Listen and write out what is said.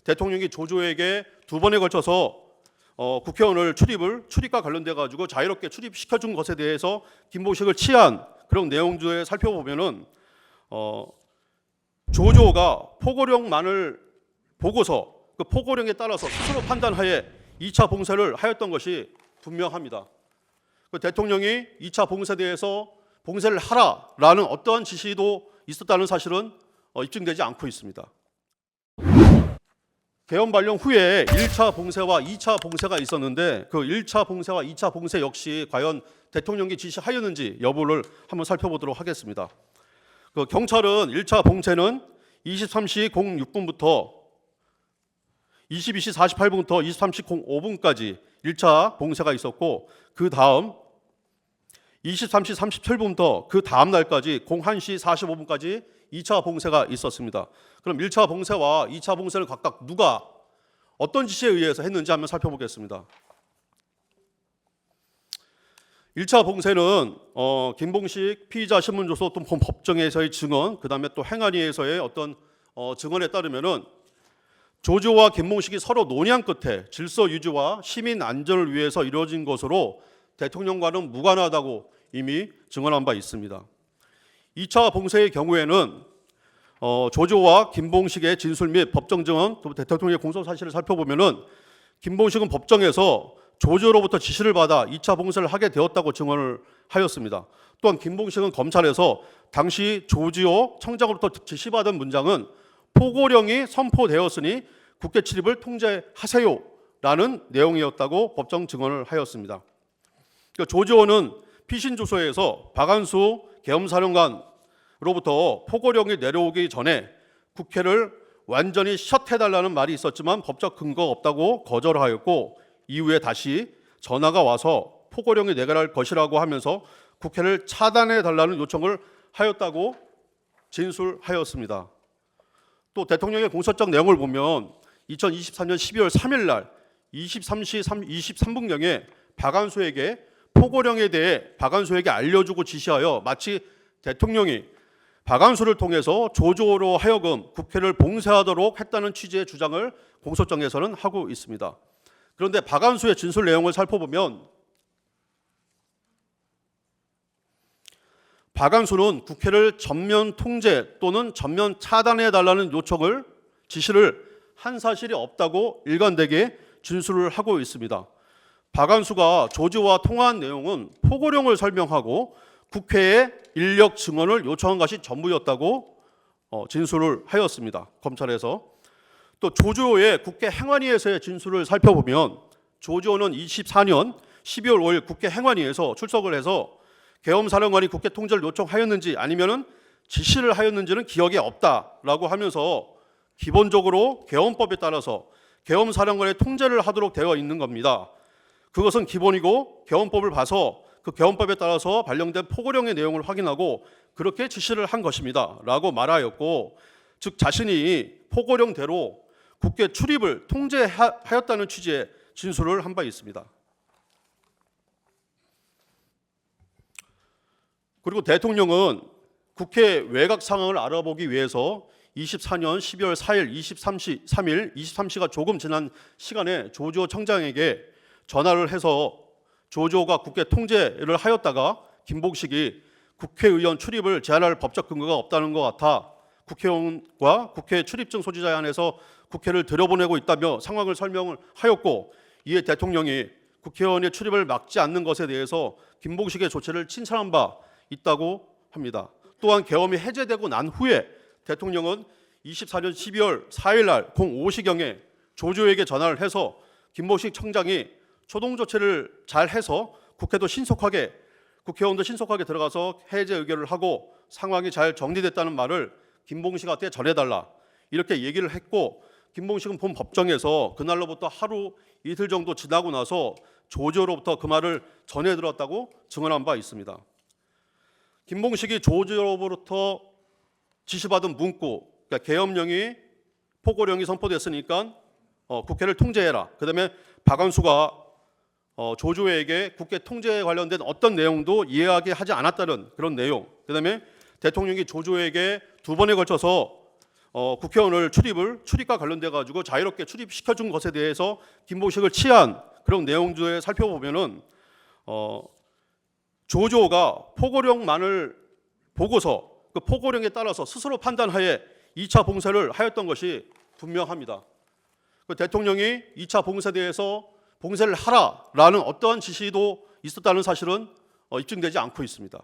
대통령이 조조에게 두 번에 걸쳐서 국회의원을 출입과 관련돼 가지고 자유롭게 출입시켜준 것에 대해서 김봉식을 치한 그런 내용들을 살펴보면은 조조가 포고령만을 보고서 그 포고령에 따라서 스스로 판단하에 2차 봉쇄를 하였던 것이 분명합니다. 그 대통령이 2차 봉쇄에 대해서 봉쇄를 하라라는 어떠한 지시도 있었다는 사실은 입증되지 않고 있습니다. 개헌 발령 후에 1차 봉쇄와 2차 봉쇄가 있었는데 그 1차 봉쇄와 2차 봉쇄 역시 과연 대통령이 지시하였는지 여부를 한번 살펴보도록 하겠습니다. 그 경찰은 1차 봉쇄는 23시 06분부터 22시 48분부터 23시 05분까지 1차 봉쇄가 있었고 그 다음 23시 37분부터 그 다음 날까지 01시 45분까지 2차 봉쇄가 있었습니다. 그럼 1차 봉쇄와 2차 봉쇄를 각각 누가 어떤 지시에 의해서 했는지 한번 살펴보겠습니다. 1차 봉쇄는 김봉식 피의자 신문조서 또 법정에서의 증언, 그다음에 또 행안위에서의 어떤 증언에 따르면은 조조와 김봉식이 서로 논의한 끝에 질서 유지와 시민 안전을 위해서 이루어진 것으로 대통령과는 무관하다고 이미 증언한 바 있습니다. 2차 봉쇄의 경우에는 조조와 김봉식의 진술 및 법정 증언, 또 대통령의 공소 사실을 살펴보면은 김봉식은 법정에서 조조로부터 지시를 받아 2차 봉쇄를 하게 되었다고 증언을 하였습니다. 또한 김봉식은 검찰에서 당시 조지호 청장으로부터 지시받은 문장은 포고령이 선포되었으니 국회 출입을 통제하세요라는 내용이었다고 법정 증언을 하였습니다. 조지호는 피신 주소에서 박안수 계엄사령관으로부터 포고령이 내려오기 전에 국회를 완전히 셧해달라는 말이 있었지만 법적 근거가 없다고 거절하였고 이후에 다시 전화가 와서 포고령이 내려갈 것이라고 하면서 국회를 차단해달라는 요청을 하였다고 진술하였습니다. 또 대통령의 공소장 내용을 보면 2023년 12월 3일 날 23시 23분경에 박안수에게 포고령에 대해 박안수에게 알려주고 지시하여 마치 대통령이 박안수를 통해서 조조로 하여금 국회를 봉쇄하도록 했다는 취지의 주장을 공소장에서는 하고 있습니다. 그런데 박안수의 진술 내용을 살펴보면 박안수는 국회를 전면 통제 또는 전면 차단해달라는 지시를 한 사실이 없다고 일관되게 진술을 하고 있습니다. 박안수가 조지와 통화한 내용은 포고령을 설명하고 국회에 인력 증언을 요청한 것이 전부였다고 진술을 하였습니다. 검찰에서. 또 조지호의 국회 행안위에서의 진술을 살펴보면 조지호는 24년 12월 5일 국회 행안위에서 출석을 해서 계엄사령관이 국회 통제를 요청하였는지 아니면은 지시를 하였는지는 기억이 없다라고 하면서 기본적으로 계엄법에 따라서 계엄사령관의 통제를 하도록 되어 있는 겁니다. 그것은 기본이고 계엄법을 봐서 그 계엄법에 따라서 발령된 포고령의 내용을 확인하고 그렇게 지시를 한 것입니다 라고 말하였고, 즉 자신이 포고령대로 국회 출입을 통제하였다는 취지의 진술을 한 바 있습니다. 그리고 대통령은 국회 외곽 상황을 알아보기 위해서 24년 12월 4일 23시가 조금 지난 시간에 조지호 청장에게 전화를 해서 조지호가 국회 통제를 하였다가 김봉식이 국회의원 출입을 제한할 법적 근거가 없다는 것 같아 국회의원과 국회 출입증 소지자에 한해서 국회를 들여보내고 있다며 상황을 설명을 하였고, 이에 대통령이 국회의원의 출입을 막지 않는 것에 대해서 김봉식의 조치를 칭찬한 바 있다고 합니다. 또한 계엄이 해제되고 난 후에 대통령은 24년 12월 4일 날 05시경에 조지호에게 전화를 해서 김봉식 청장이 초동 조치를 잘 해서 국회의원도 신속하게 들어가서 해제 의결을 하고 상황이 잘 정리됐다는 말을 김봉식한테 전해달라 이렇게 얘기를 했고, 김봉식은 본 법정에서 그날로부터 하루 이틀 정도 지나고 나서 조지호로부터 그 말을 전해 들었다고 증언한 바 있습니다. 김봉식이 조지호로부터 지시받은 문구, 그러니까 계엄령이 포고령이 선포됐으니까 국회를 통제해라. 그다음에 박안수가 조지호에게 국회 통제에 관련된 어떤 내용도 이해하게 하지 않았다는 그런 내용. 그다음에 대통령이 조지호에게 두 번에 걸쳐서 국회의원을 출입과 관련돼 가지고 자유롭게 출입시켜준 것에 대해서 김보식을 치한 그런 내용들에 살펴보면은 조조가 포고령만을 보고서 그 포고령에 따라서 스스로 판단하에 2차 봉쇄를 하였던 것이 분명합니다. 그 대통령이 2차 봉쇄에 대해서 봉쇄를 하라라는 어떠한 지시도 있었다는 사실은 입증되지 않고 있습니다.